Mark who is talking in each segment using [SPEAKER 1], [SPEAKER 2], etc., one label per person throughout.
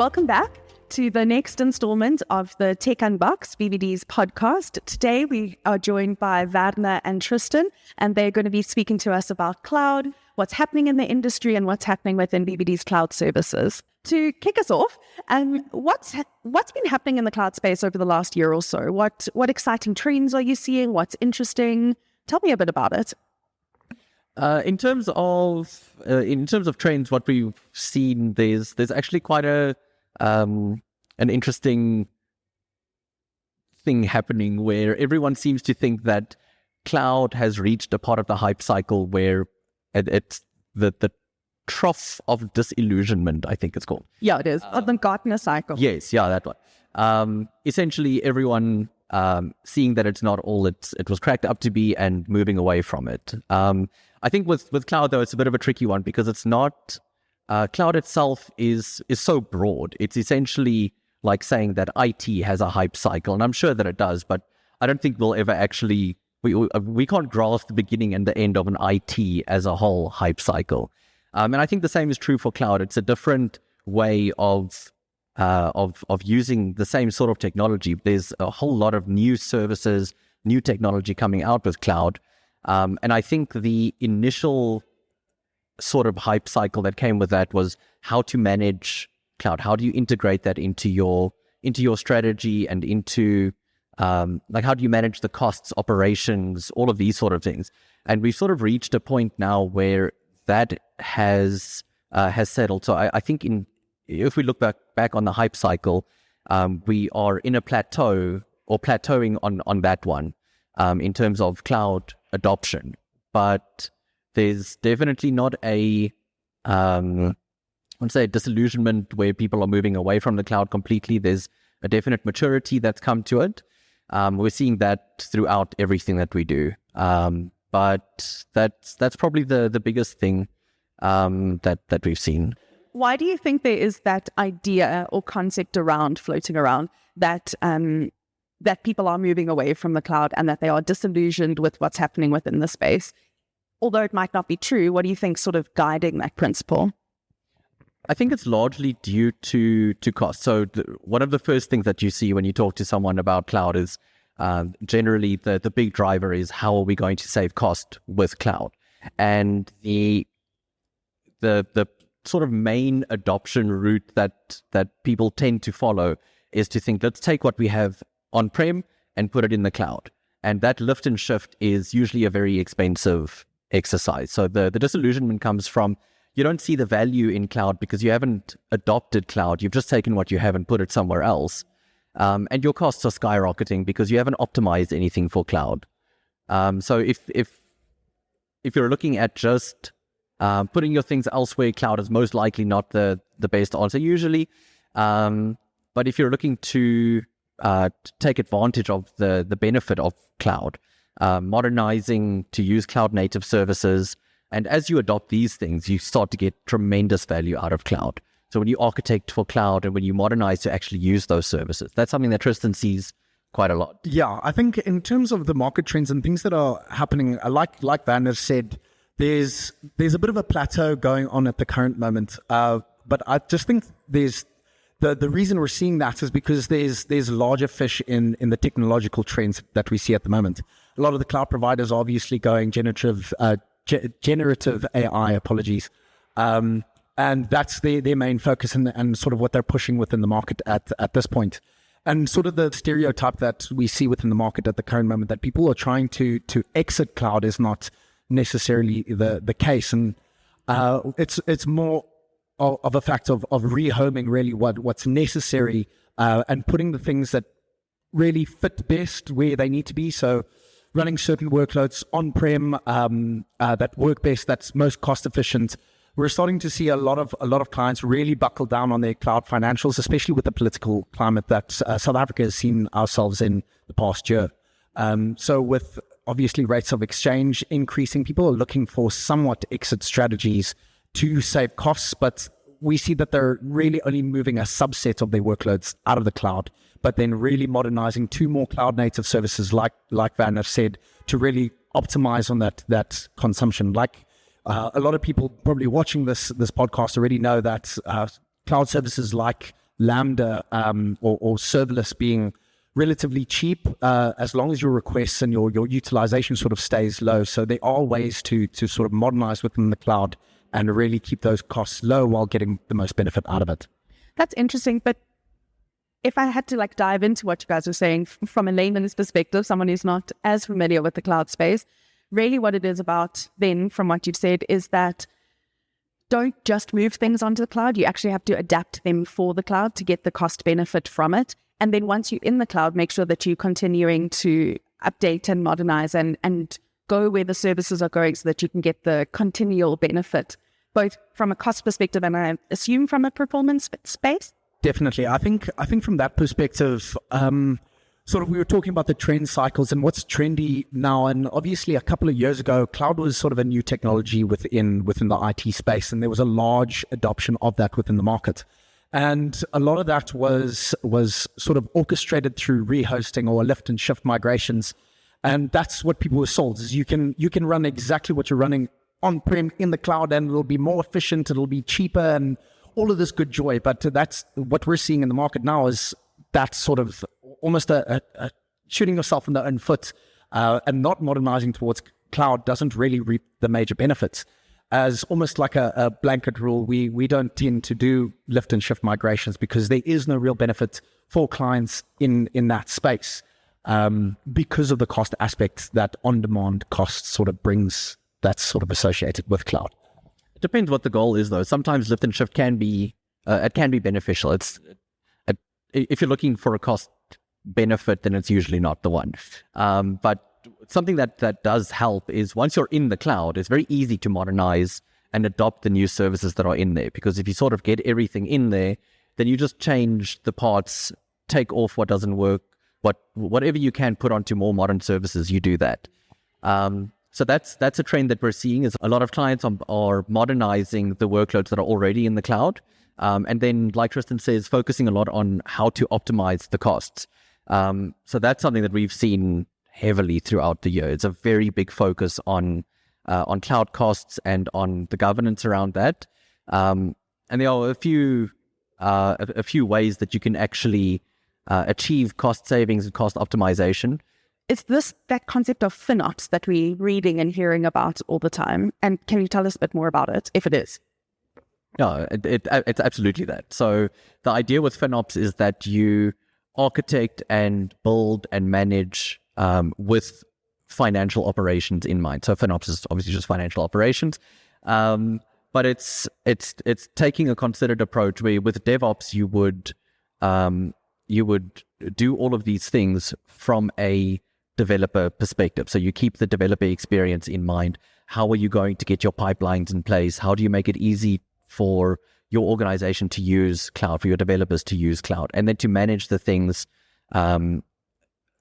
[SPEAKER 1] Welcome back to the next installment of the Tech Unboxed, BBD's podcast. Today we are joined by Werner and Tristan, and they're going to be speaking to us about cloud, what's happening in the industry, and what's happening within BBD's cloud services. To kick us off, what's been happening in the cloud space over the last year or so? What exciting trends are you seeing? What's interesting? Tell me a bit about it.
[SPEAKER 2] In terms of trends, what we've seen, there's actually quite an interesting thing happening where everyone seems to think that cloud has reached a part of the hype cycle where it's the trough of disillusionment, I think it's called.
[SPEAKER 1] Yeah, it is. The Gartner cycle.
[SPEAKER 2] Yes, yeah, that one. Essentially, everyone seeing that it's not all it was cracked up to be and moving away from it. I think with cloud, though, it's a bit of a tricky one because it's not... cloud itself is so broad. It's essentially like saying that IT has a hype cycle, and I'm sure that it does, but I don't think we'll ever actually... We can't grasp the beginning and the end of an IT as a whole hype cycle. And I think the same is true for cloud. It's a different way of using the same sort of technology. There's a whole lot of new services, new technology coming out with cloud. And I think the initial sort of hype cycle that came with that was how to manage cloud. How do you integrate that into your strategy and into how do you manage the costs, operations, all of these sort of things. And we've sort of reached a point now where that has settled. So I think if we look back on the hype cycle, we are in a plateau or plateauing on that one in terms of cloud adoption. But there's definitely not a disillusionment where people are moving away from the cloud completely. There's a definite maturity that's come to it. We're seeing that throughout everything that we do. But that's probably the biggest thing that we've seen.
[SPEAKER 1] Why do you think there is that idea or concept floating around that people are moving away from the cloud and that they are disillusioned with what's happening within the space? Although it might not be true, what do you think sort of guiding that principle?
[SPEAKER 2] I think it's largely due to cost. So one of the first things that you see when you talk to someone about cloud is generally the big driver is how are we going to save cost with cloud? And the sort of main adoption route that people tend to follow is to think, let's take what we have on-prem and put it in the cloud. And that lift and shift is usually a very expensive exercise. So the disillusionment comes from you don't see the value in cloud because you haven't adopted cloud. You've just taken what you have and put it somewhere else. And your costs are skyrocketing because you haven't optimized anything for cloud. So if you're looking at just putting your things elsewhere, cloud is most likely not the best answer usually. But if you're looking to take advantage of the benefit of cloud, modernizing to use cloud native services, and as you adopt these things, you start to get tremendous value out of cloud. So when you architect for cloud and when you modernize to actually use those services, that's something that Tristan sees quite a lot.
[SPEAKER 3] Yeah, I think in terms of the market trends and things that are happening, like Werner said, there's a bit of a plateau going on at the current moment. But I just think there's the reason we're seeing that is because there's larger fish in the technological trends that we see at the moment. A lot of the cloud providers are obviously going generative AI, and that's their main focus and sort of what they're pushing within the market at this point. And sort of the stereotype that we see within the market at the current moment that people are trying to exit cloud is not necessarily the case. And it's more of a fact of rehoming really what's necessary and putting the things that really fit best where they need to be. So running certain workloads on-prem that work best, that's most cost efficient. We're starting to see a lot of clients really buckle down on their cloud financials, especially with the political climate that South Africa has seen ourselves in the past year. So with obviously rates of exchange increasing, people are looking for somewhat exit strategies to save costs, but we see that they're really only moving a subset of their workloads out of the cloud, but then really modernizing to more cloud native services like Werner said, to really optimize on that consumption. Like a lot of people probably watching this podcast already know that cloud services like Lambda or serverless being relatively cheap as long as your requests and your utilization sort of stays low. So there are ways to sort of modernize within the cloud and really keep those costs low while getting the most benefit out of it.
[SPEAKER 1] That's interesting. But if I had to like dive into what you guys are saying from a layman's perspective, someone who's not as familiar with the cloud space, really what it is about then, from what you've said, is that don't just move things onto the cloud. You actually have to adapt them for the cloud to get the cost benefit from it. And then once you're in the cloud, make sure that you're continuing to update and modernize and go where the services are going so that you can get the continual benefit, both from a cost perspective and I assume from a performance space.
[SPEAKER 3] Definitely. I think from that perspective, sort of we were talking about the trend cycles and what's trendy now. And obviously a couple of years ago, cloud was sort of a new technology within the IT space. And there was a large adoption of that within the market. And a lot of that was sort of orchestrated through rehosting or lift and shift migrations. And that's what people were sold, is you can run exactly what you're running on-prem in the cloud, and it'll be more efficient, it'll be cheaper, and all of this good joy. But that's what we're seeing in the market now, is that sort of almost a shooting yourself in the own foot, and not modernizing towards cloud doesn't really reap the major benefits. As almost like a blanket rule, we don't tend to do lift and shift migrations because there is no real benefit for clients in that space, because of the cost aspect that on-demand cost sort of brings, that's sort of associated with cloud.
[SPEAKER 2] It depends what the goal is, though. Sometimes lift and shift can be beneficial. If you're looking for a cost benefit, then it's usually not the one. But something that does help is once you're in the cloud, it's very easy to modernize and adopt the new services that are in there. Because if you sort of get everything in there, then you just change the parts, take off what doesn't work, whatever you can put onto more modern services, you do that. So that's a trend that we're seeing, is a lot of clients are modernizing the workloads that are already in the cloud. And then, like Tristan says, focusing a lot on how to optimize the costs. So that's something that we've seen heavily throughout the year. It's a very big focus on cloud costs and on the governance around that. And there are a few ways that you can actually achieve cost savings and cost optimization.
[SPEAKER 1] Is this that concept of FinOps that we're reading and hearing about all the time? And can you tell us a bit more about it, if it is?
[SPEAKER 2] No, it's absolutely that. So the idea with FinOps is that you architect and build and manage with financial operations in mind. So FinOps is obviously just financial operations, but it's taking a considered approach where with DevOps you would do all of these things from a developer perspective. So you keep the developer experience in mind. How are you going to get your pipelines in place? How do you make it easy for your organization to use cloud, for your developers to use cloud, and then to manage the things,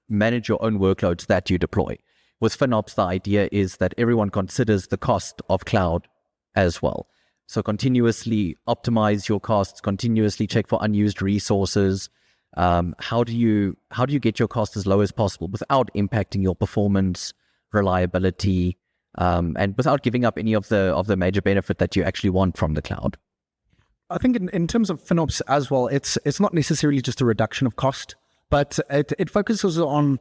[SPEAKER 2] manage your own workloads that you deploy. With FinOps, the idea is that everyone considers the cost of cloud as well. So continuously optimize your costs, continuously check for unused resources. How do you get your cost as low as possible without impacting your performance, reliability, and without giving up any of the major benefit that you actually want from the cloud?
[SPEAKER 3] I think in terms of FinOps as well, it's not necessarily just a reduction of cost, but it focuses on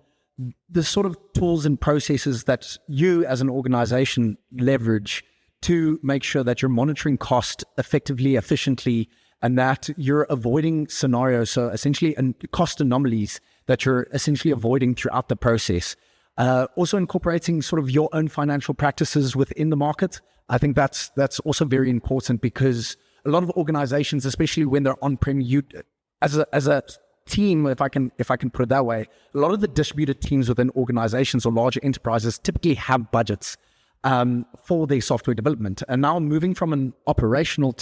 [SPEAKER 3] the sort of tools and processes that you as an organization leverage to make sure that you're monitoring cost effectively, efficiently, and that you're avoiding scenarios, so essentially cost anomalies that you're essentially avoiding throughout the process. Also incorporating sort of your own financial practices within the market. I think that's also very important, because a lot of organizations, especially when they're on-prem, you as a team, if I can put it that way, a lot of the distributed teams within organizations or larger enterprises typically have budgets for their software development. And now moving from an operational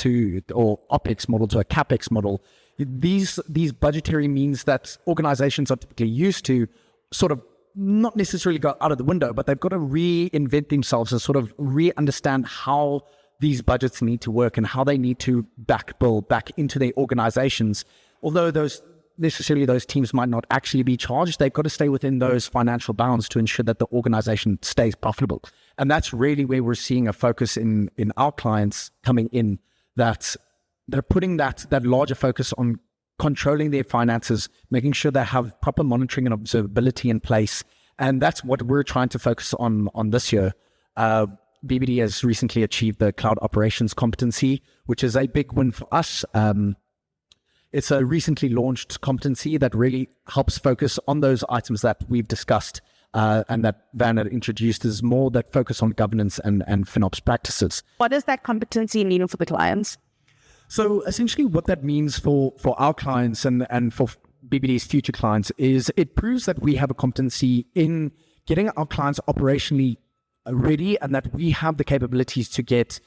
[SPEAKER 3] or OpEx model to a CapEx model, these budgetary means that organizations are typically used to sort of not necessarily go out of the window, but they've got to reinvent themselves and sort of re-understand how these budgets need to work and how they need to build back into their organizations. Although those teams might not actually be charged, they've got to stay within those financial bounds to ensure that the organization stays profitable. And that's really where we're seeing a focus in our clients coming in, that they're putting that larger focus on controlling their finances, making sure they have proper monitoring and observability in place. And that's what we're trying to focus on this year. BBD has recently achieved the cloud operations competency, which is a big win for us. It's a recently launched competency that really helps focus on those items that we've discussed and that Werner introduced, is more that focus on governance and FinOps practices.
[SPEAKER 1] What does that competency mean for the clients?
[SPEAKER 3] So essentially what that means for our clients and for BBD's future clients is it proves that we have a competency in getting our clients operationally ready, and that we have the capabilities to get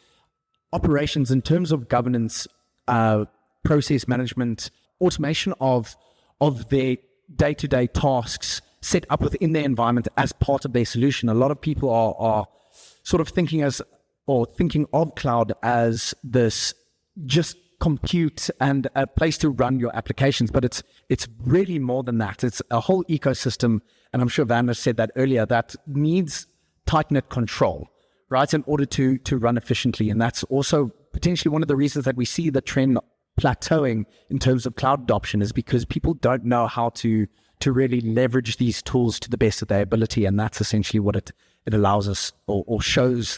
[SPEAKER 3] operations in terms of governance, process management, automation of their day-to-day tasks set up within their environment as part of their solution. A lot of people are sort of thinking of cloud as this just compute and a place to run your applications, but it's really more than that. It's a whole ecosystem, and I'm sure Werner said that earlier, that needs tight-knit control, right, in order to run efficiently. And that's also potentially one of the reasons that we see the trend plateauing in terms of cloud adoption, is because people don't know how to really leverage these tools to the best of their ability. And that's essentially what it allows us or shows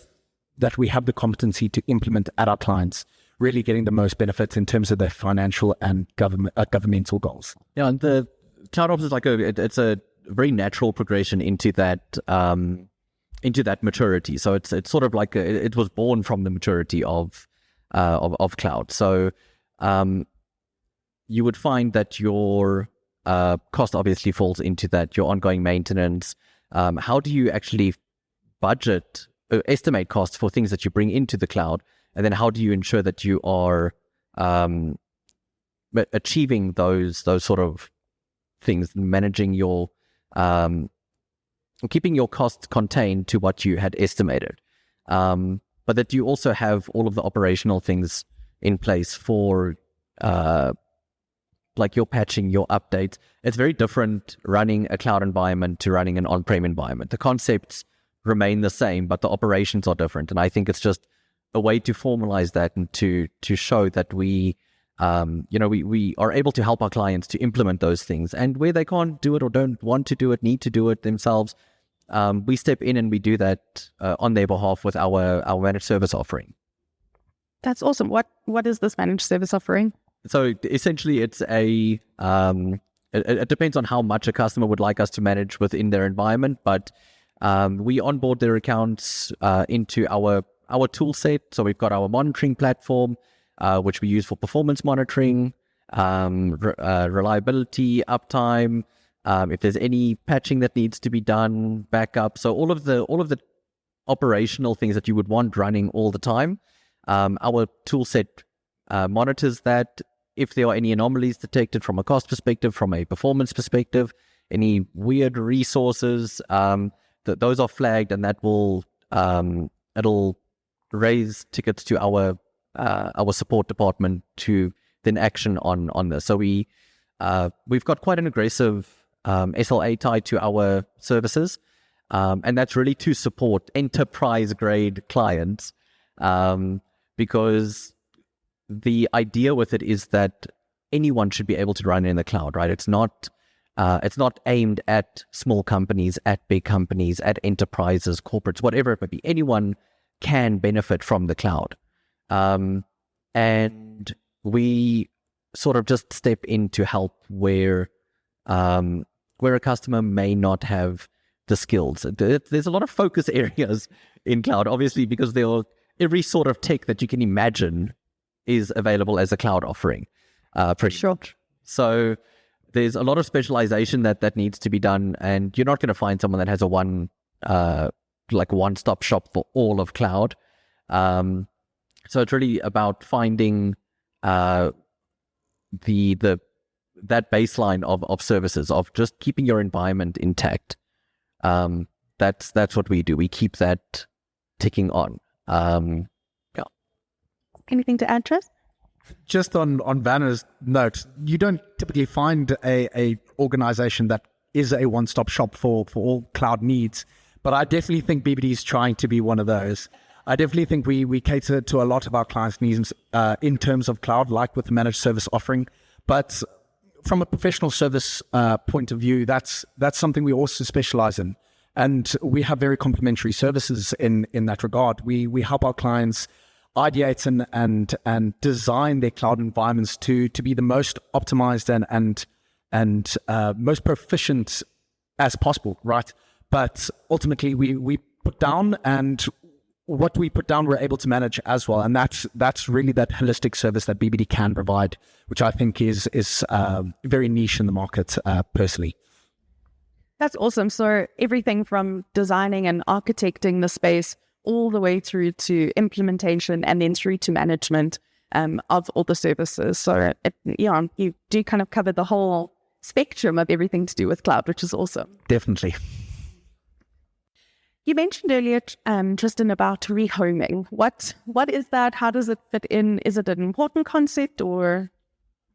[SPEAKER 3] that we have the competency to implement at our clients, really getting the most benefits in terms of their financial and governmental goals.
[SPEAKER 2] Yeah, and the cloud ops is like it's a very natural progression into that maturity. So it's sort of like it was born from the maturity of cloud. So you would find that your cost obviously falls into that, your ongoing maintenance. How do you actually budget, estimate costs for things that you bring into the cloud? And then how do you ensure that you are achieving those sort of things, managing your, keeping your costs contained to what you had estimated, but that you also have all of the operational things in place for like your patching, your updates. It's very different running a cloud environment to running an on-prem environment. The concepts remain the same, but the operations are different. And I think it's just a way to formalize that and to show that we are able to help our clients to implement those things. And where they can't do it or don't want to do it, need to do it themselves, we step in and we do that on their behalf with our managed service offering.
[SPEAKER 1] That's awesome. What is this managed service offering?
[SPEAKER 2] So essentially it's it depends on how much a customer would like us to manage within their environment, but we onboard their accounts into our tool set. So we've got our monitoring platform, which we use for performance monitoring, reliability, uptime, if there's any patching that needs to be done, backup. So all of the operational things that you would want running all the time, our tool set monitors that. If there are any anomalies detected from a cost perspective, from a performance perspective, any weird resources, those are flagged, and that will it'll raise tickets to our support department to then action on this. So we've got quite an aggressive SLA tied to our services, and that's really to support enterprise grade clients, because the idea with it is that anyone should be able to run in the cloud, right? It's not aimed at small companies, at big companies, at enterprises, corporates, whatever it may be. Anyone can benefit from the cloud. And we sort of just step in to help where a customer may not have the skills. There's a lot of focus areas in cloud, obviously, because every sort of tech that you can imagine is available as a cloud offering. Pretty
[SPEAKER 1] sure.
[SPEAKER 2] much. So there's a lot of specialization that needs to be done, and you're not going to find someone that has a one-stop shop for all of cloud. So it's really about finding that baseline of services, of just keeping your environment intact. That's what we do. We keep that ticking on.
[SPEAKER 1] Anything to add, Tris?
[SPEAKER 3] Just on Werner's note, you don't typically find a organization that is a one-stop shop for all cloud needs, but I definitely think BBD is trying to be one of those. I definitely think we cater to a lot of our clients' needs in terms of cloud, like with the managed service offering. But from a professional service point of view, that's something we also specialize in. And we have very complementary services in that regard. We help our clients ideate and design their cloud environments to be the most optimized and most proficient as possible, right? But ultimately, we put down, and what we put down, we're able to manage as well. And that's really that holistic service that BBD can provide, which I think is very niche in the market, personally.
[SPEAKER 1] That's awesome. So everything from designing and architecting the space all the way through to implementation and then through to management of all the services. So you do kind of cover the whole spectrum of everything to do with cloud, which is awesome.
[SPEAKER 3] Definitely.
[SPEAKER 1] You mentioned earlier, Tristan, about rehoming. What is that? How does it fit in? Is it an important concept, or?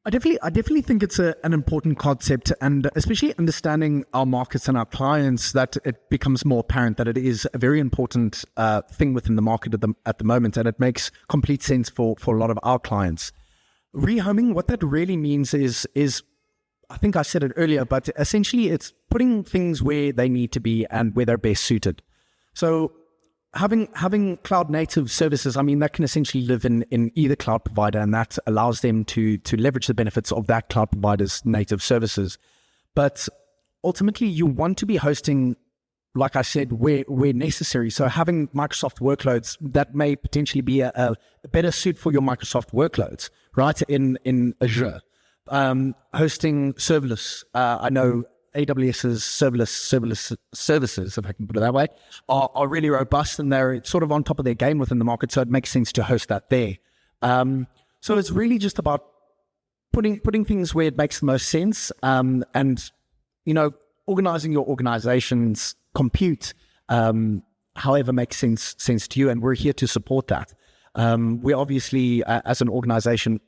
[SPEAKER 3] I definitely think it's an important concept, and especially understanding our markets and our clients, that it becomes more apparent that it is a very important thing within the market at the moment, and it makes complete sense for a lot of our clients. Rehoming, what that really means is I think I said it earlier, but essentially it's putting things where they need to be and where they're best suited. So having cloud native services, I mean, that can essentially live in either cloud provider, and that allows them to leverage the benefits of that cloud provider's native services. But ultimately, you want to be hosting, like I said, where necessary. So having Microsoft workloads, that may potentially be a better suit for your Microsoft workloads, right? In Azure. Hosting serverless, I know AWS's serverless services, if I can put it that way, are really robust, and they're sort of on top of their game within the market, so it makes sense to host that there. So it's really just about putting things where it makes the most sense, and organizing your organization's compute however makes sense to you, and we're here to support that. We obviously, as an organization,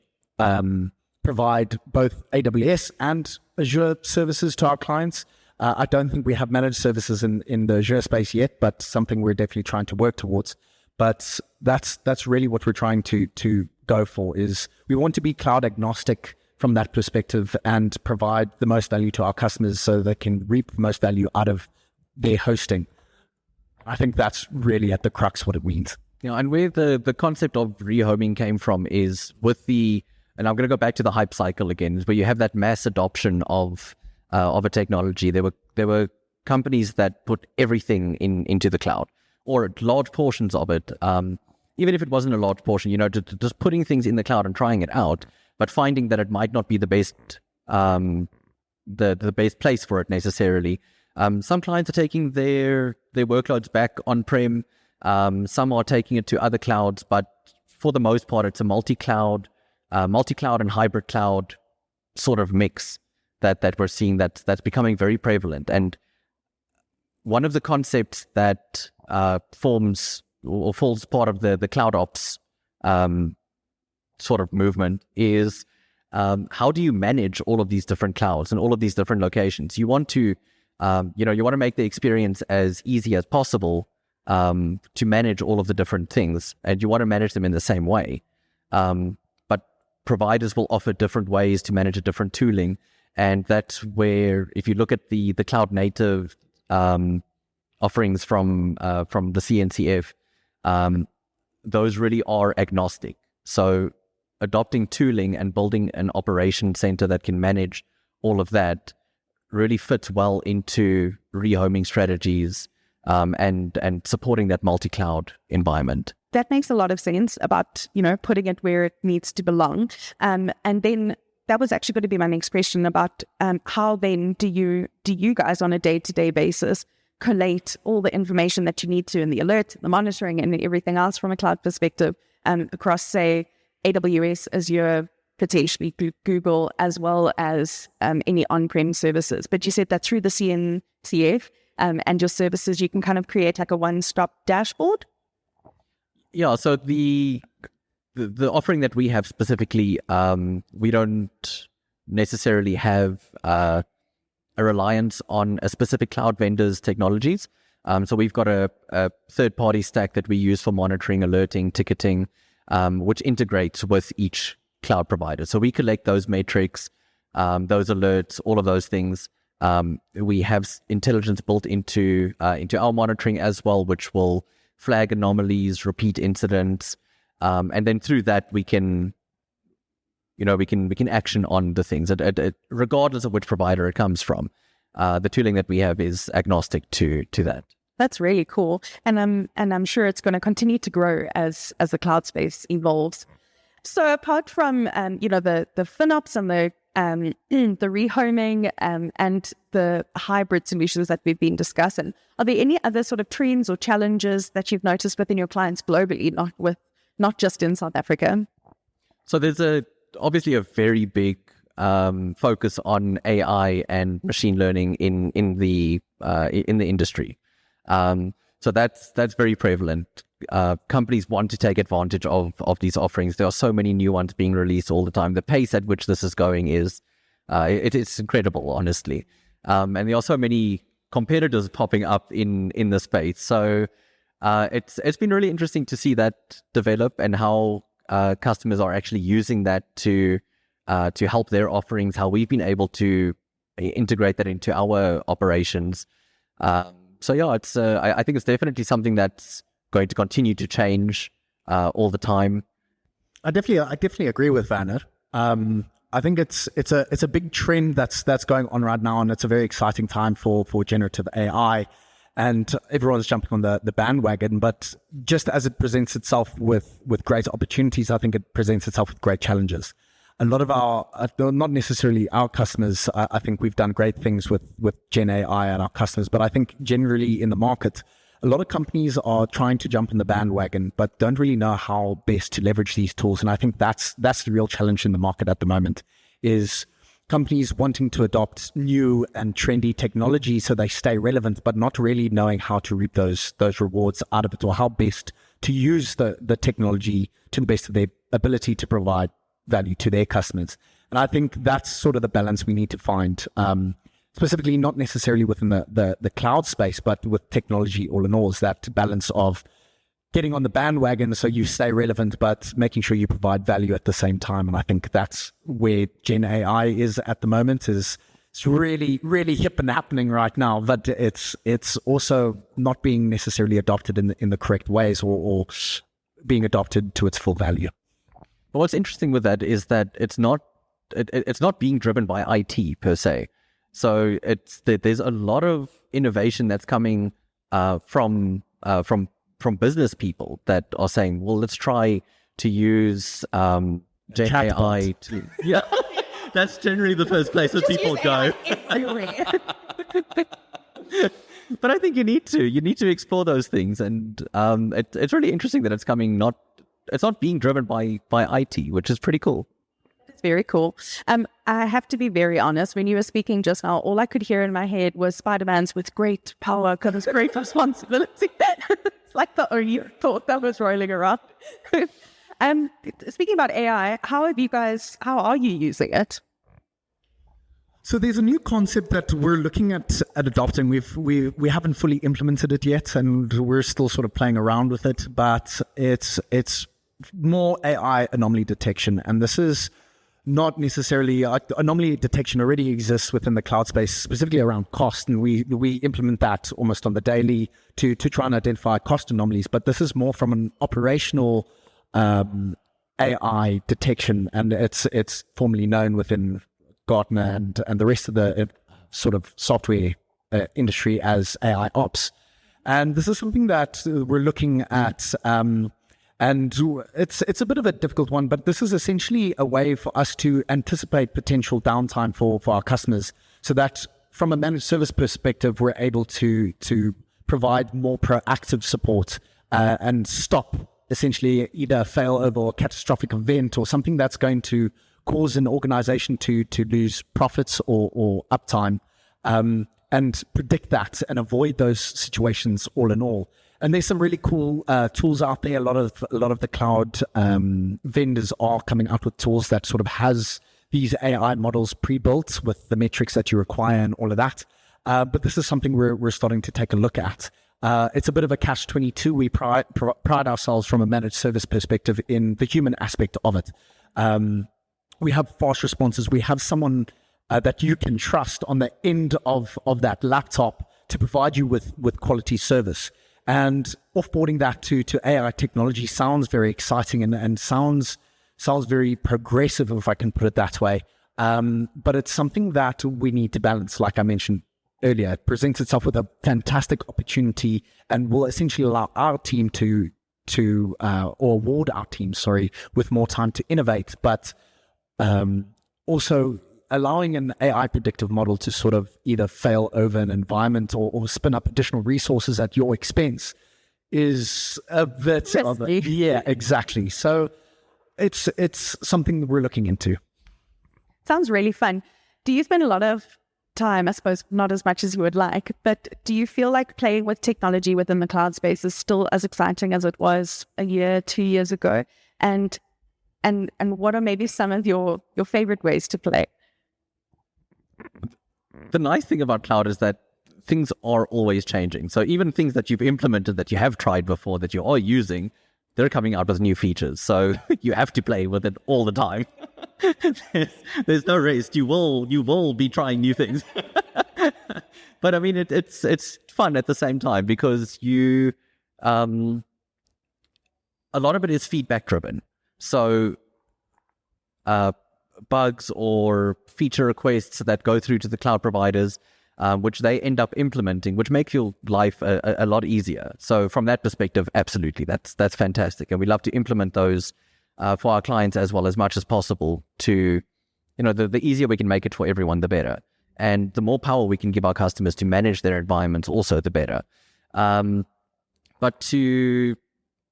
[SPEAKER 3] provide both AWS and Azure services to our clients. I don't think we have managed services in the Azure space yet, but something we're definitely trying to work towards. But that's really what we're trying to go for, is we want to be cloud agnostic from that perspective and provide the most value to our customers so they can reap the most value out of their hosting. I think that's really at the crux what it means.
[SPEAKER 2] And where the concept of rehoming came from is with and I'm going to go back to the hype cycle again, is where you have that mass adoption of a technology. There were companies that put everything into the cloud, or large portions of it. Even if it wasn't a large portion, just putting things in the cloud and trying it out, but finding that it might not be the best the best place for it necessarily. Some clients are taking their workloads back on-prem. Some are taking it to other clouds, but for the most part, it's a multi-cloud and hybrid cloud sort of mix that we're seeing that's becoming very prevalent. And one of the concepts that forms or falls part of the cloud ops sort of movement is how do you manage all of these different clouds and all of these different locations? You want to make the experience as easy as possible to manage all of the different things, and you want to manage them in the same way. Providers will offer different ways to manage a different tooling, and that's where, if you look at the cloud native offerings from the CNCF, those really are agnostic. So adopting tooling and building an operation center that can manage all of that really fits well into rehoming strategies and supporting that multi-cloud environment.
[SPEAKER 1] That makes a lot of sense about, putting it where it needs to belong. And then that was actually going to be my next question about how then do you guys on a day-to-day basis collate all the information that you need to in the alert, the monitoring, and everything else from a cloud perspective across, say, AWS, Azure, potentially Google, as well as any on-prem services. But you said that through the CNCF and your services, you can kind of create like a one-stop dashboard?
[SPEAKER 2] Yeah, so the offering that we have specifically, we don't necessarily have a reliance on a specific cloud vendor's technologies. So we've got a third-party stack that we use for monitoring, alerting, ticketing, which integrates with each cloud provider. So we collect those metrics, those alerts, all of those things. We have intelligence built into our monitoring as well, which will flag anomalies, repeat incidents, and then through that we can action on the things, regardless of which provider it comes from. The tooling that we have is agnostic to that.
[SPEAKER 1] That's really cool, and I'm sure it's going to continue to grow as the cloud space evolves. So apart from the FinOps and the rehoming and the hybrid solutions that we've been discussing, are there any other sort of trends or challenges that you've noticed within your clients globally, not just in South Africa?
[SPEAKER 2] So there's obviously a very big focus on AI and machine learning in the industry. So that's very prevalent. Companies want to take advantage of these offerings. There are so many new ones being released all the time. The pace at which this is going is it's incredible, honestly. And there are so many competitors popping up in the space. So it's been really interesting to see that develop and how customers are actually using that to help their offerings, how we've been able to integrate that into our operations. So yeah, it's I think it's definitely something that's going to continue to change all the time.
[SPEAKER 3] I definitely agree with Werner. I think it's a big trend that's going on right now, and it's a very exciting time for generative AI, and everyone's jumping on the bandwagon. But just as it presents itself with great opportunities, I think it presents itself with great challenges. A lot of our, not necessarily our customers, I think we've done great things with Gen AI and our customers, but I think generally in the market, a lot of companies are trying to jump in the bandwagon, but don't really know how best to leverage these tools. And I think that's the real challenge in the market at the moment, is companies wanting to adopt new and trendy technology so they stay relevant, but not really knowing how to reap those rewards out of it, or how best to use the technology to the best of their ability to provide value to their customers. And I think that's sort of the balance we need to find, specifically not necessarily within the cloud space, but with technology all in all, is that balance of getting on the bandwagon so you stay relevant, but making sure you provide value at the same time. And I think that's where Gen AI is at the moment. It's really, really hip and happening right now, but it's also not being necessarily adopted in the correct ways, or being adopted to its full value.
[SPEAKER 2] But what's interesting with that is that it's not being driven by IT per se. So there's a lot of innovation that's coming from business people that are saying, well, let's try to use Gen AI to, yeah. That's generally the first place that people go. But I think you need to explore those things, and it's really interesting that it's coming it's not being driven by IT, which is pretty cool.
[SPEAKER 1] It's very cool. I have to be very honest. When you were speaking just now, all I could hear in my head was Spider-Man's "with great power comes great responsibility." It's like the only thought that was rolling around. Speaking about AI, how are you using it?
[SPEAKER 3] So there's a new concept that we're looking at adopting. We haven't fully implemented it yet, and we're still sort of playing around with it. But it's more AI anomaly detection, and this is not necessarily anomaly detection already exists within the cloud space, specifically around cost, and we implement that almost on the daily to try and identify cost anomalies. But this is more from an operational AI detection, and it's formally known within Gartner and the rest of the sort of software industry as AI ops. And this is something that we're looking at, and it's a bit of a difficult one, but this is essentially a way for us to anticipate potential downtime for our customers, so that from a managed service perspective, we're able to provide more proactive support and stop essentially either a failover or catastrophic event, or something that's going to cause an organization to lose profits or uptime, and predict that and avoid those situations all in all. And there's some really cool tools out there. A lot of the cloud vendors are coming out with tools that sort of has these AI models pre-built with the metrics that you require and all of that. But this is something we're starting to take a look at. It's a bit of a catch-22. We pride ourselves from a managed service perspective in the human aspect of it. we have fast responses. We have someone that you can trust on the end of that laptop to provide you with quality service. And offboarding that to AI technology sounds very exciting and sounds very progressive, if I can put it that way. But it's something that we need to balance, like I mentioned earlier. It presents itself with a fantastic opportunity and will essentially allow our team or award our team, with more time to innovate, but also allowing an AI predictive model to sort of either fail over an environment or spin up additional resources at your expense is a bit of a, yeah, exactly. So it's something that we're looking into.
[SPEAKER 1] Sounds really fun. Do you spend a lot of time, I suppose not as much as you would like, but do you feel like playing with technology within the cloud space is still as exciting as it was a year, 2 years ago? And what are maybe some of your favorite ways to play?
[SPEAKER 2] The nice thing about cloud is that things are always changing. So even things that you've implemented that you have tried before that you are using, they're coming out with new features. So you have to play with it all the time. There's no rest. You will be trying new things. But I mean, it's fun at the same time because you, a lot of it is feedback driven. So, bugs or feature requests that go through to the cloud providers, which they end up implementing, which make your life a lot easier. So from that perspective, absolutely, that's fantastic. And we love to implement those for our clients as much as possible to, the easier we can make it for everyone, the better. And the more power we can give our customers to manage their environments, also the better. But to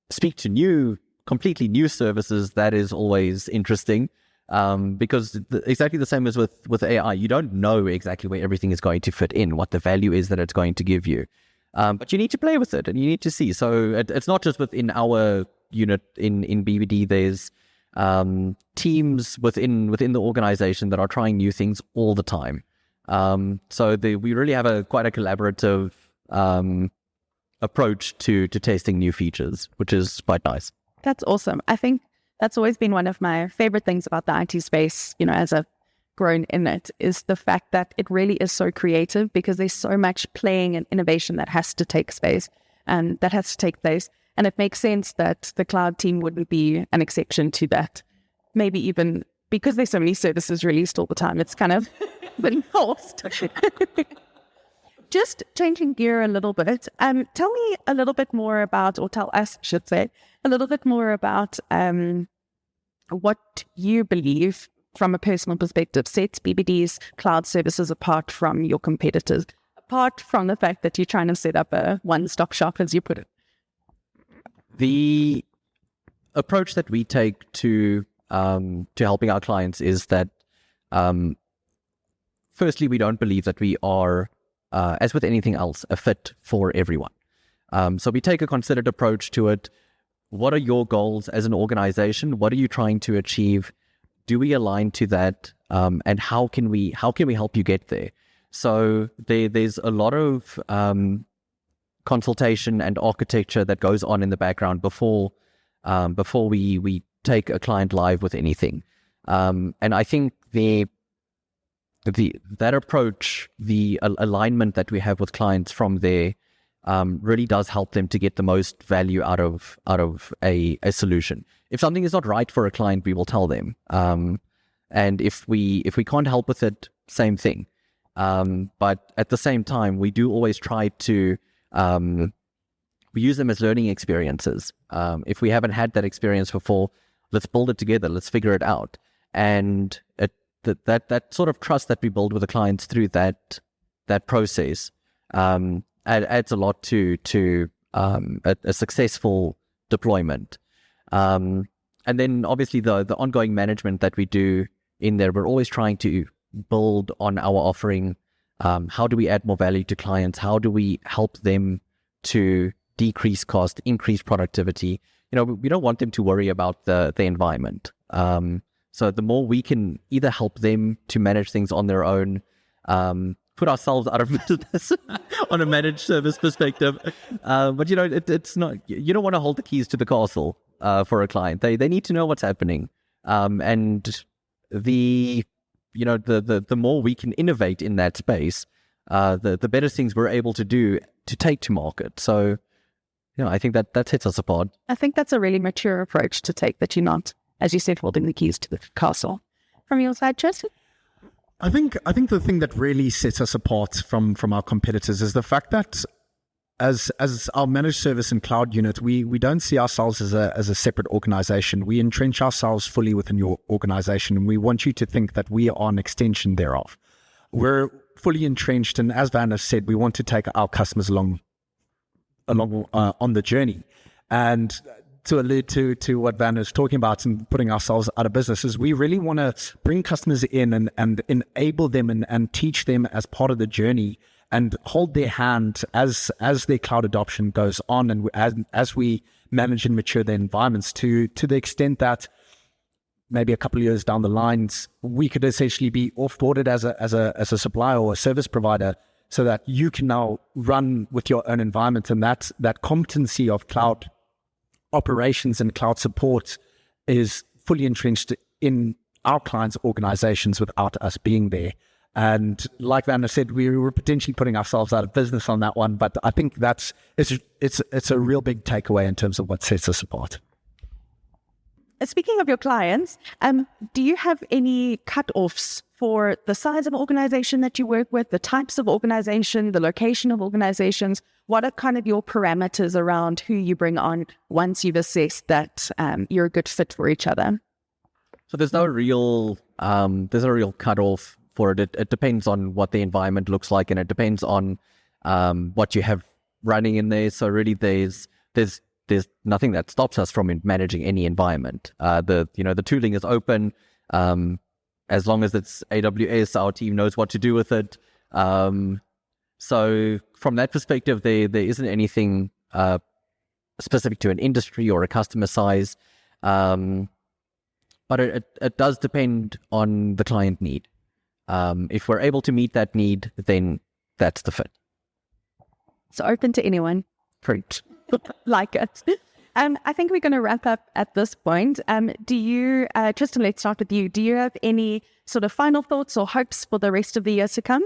[SPEAKER 2] speak to completely new services, that is always interesting. Because exactly the same as with AI, you don't know exactly where everything is going to fit in, what the value is that it's going to give you. But you need to play with it and you need to see. So it's not just within our unit in BBD, there's teams within the organization that are trying new things all the time. So we really have quite a collaborative approach to testing new features, which is quite nice.
[SPEAKER 1] That's awesome. I think that's always been one of my favorite things about the IT space, as I've grown in it, is the fact that it really is so creative because there's so much playing and innovation that has to take space and that has to take place. And it makes sense that the cloud team wouldn't be an exception to that. Maybe even because there's so many services released all the time, it's kind of been forced. Just changing gear a little bit, tell me a little bit more about, or tell us, I should say, a little bit more about what you believe from a personal perspective sets BBD's cloud services apart from your competitors, apart from the fact that you're trying to set up a one-stop shop, as you put it.
[SPEAKER 2] The approach that we take to helping our clients is that, firstly, we don't believe that we are, as with anything else, a fit for everyone. So we take a considered approach to it. What are your goals as an organization? What are you trying to achieve? Do we align to that? And how can we help you get there? So there's a lot of consultation and architecture that goes on in the background before we take a client live with anything. And I think that approach, the alignment that we have with clients from there, really does help them to get the most value out of a solution. If something is not right for a client, we will tell them. And if we can't help with it, same thing. But at the same time, we do always try to we use them as learning experiences. If we haven't had that experience before, let's build it together. Let's figure it out. And that sort of trust that we build with the clients through that process adds a lot to a successful deployment. And then obviously the ongoing management that we do in there, we're always trying to build on our offering. How do we add more value to clients? How do we help them to decrease cost, increase productivity? We don't want them to worry about the environment. So the more we can either help them to manage things on their own, put ourselves out of business on a managed service perspective. But it's not, you don't want to hold the keys to the castle for a client. They need to know what's happening. And the more we can innovate in that space, the better things we're able to do to take to market. So, I think that sets us apart.
[SPEAKER 1] I think that's a really mature approach to take, that you're not, as you said, holding the keys to the castle. From your side, Tristan?
[SPEAKER 3] I think the thing that really sets us apart from our competitors is the fact that as our managed service and cloud unit, we don't see ourselves as a separate organization. We entrench ourselves fully within your organization, and we want you to think that we are an extension thereof. We're fully entrenched, and as Werner said, we want to take our customers along on the journey. And to allude to what Werner is talking about and putting ourselves out of business, is we really want to bring customers in and enable them and teach them as part of the journey, and hold their hand as their cloud adoption goes on, and as we manage and mature their environments to the extent that maybe a couple of years down the lines, we could essentially be offboarded as a supplier or a service provider, so that you can now run with your own environment. And that competency of cloud operations and cloud support is fully entrenched in our clients' organizations without us being there. And like Werner said, we were potentially putting ourselves out of business on that one, but I think it's a real big takeaway in terms of what sets us apart.
[SPEAKER 1] Speaking of your clients, do you have any cut-offs for the size of organization that you work with, the types of organization, the location of organizations? What are kind of your parameters around who you bring on once you've assessed that you're a good fit for each other?
[SPEAKER 2] So there's no real cut-off for it. It depends on what the environment looks like, and it depends on what you have running in there. So really, there's nothing that stops us from managing any environment. The tooling is open. As long as it's AWS, our team knows what to do with it. So from that perspective, there isn't anything specific to an industry or a customer size. But it does depend on the client need. If we're able to meet that need, then that's the fit.
[SPEAKER 1] So open to anyone.
[SPEAKER 2] Great.
[SPEAKER 1] Like it. I think we're going to wrap up at this point. Do you, Tristan, let's start with you. Do you have any sort of final thoughts or hopes for the rest of the year to come?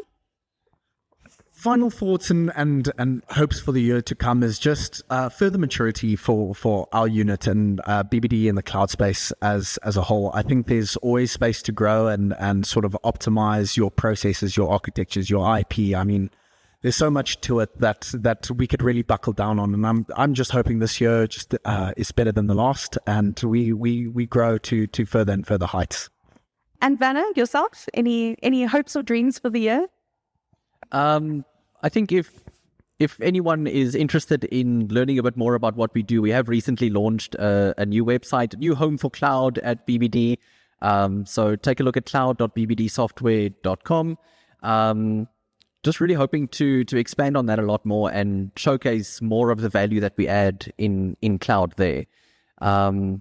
[SPEAKER 3] Final thoughts and hopes for the year to come is just further maturity for our unit and BBD in the cloud space as a whole. I think there's always space to grow and sort of optimize your processes, your architectures, your IP. I mean, there's so much to it that we could really buckle down on, and I'm just hoping this year just is better than the last, and we grow to further and further heights.
[SPEAKER 1] And Werner, yourself, any hopes or dreams for the year?
[SPEAKER 2] I think if anyone is interested in learning a bit more about what we do, we have recently launched a new website, a new home for cloud at BBD. So take a look at cloud.bbdsoftware.com. Just really hoping to expand on that a lot more and showcase more of the value that we add in cloud there. So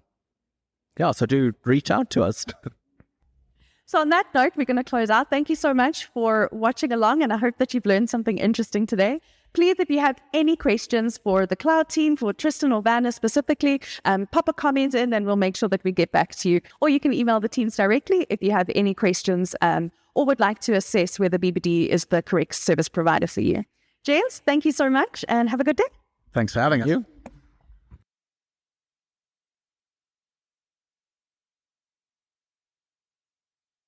[SPEAKER 2] do reach out to us.
[SPEAKER 1] So on that note, we're going to close out. Thank you so much for watching along, and I hope that you've learned something interesting today. Please, if you have any questions for the cloud team, for Tristan or Werner specifically, pop a comment in and we'll make sure that we get back to you. Or you can email the teams directly if you have any questions or would like to assess whether BBD is the correct service provider for you. James, thank you so much and have a good day.
[SPEAKER 3] Thanks for having us.
[SPEAKER 2] Thank you.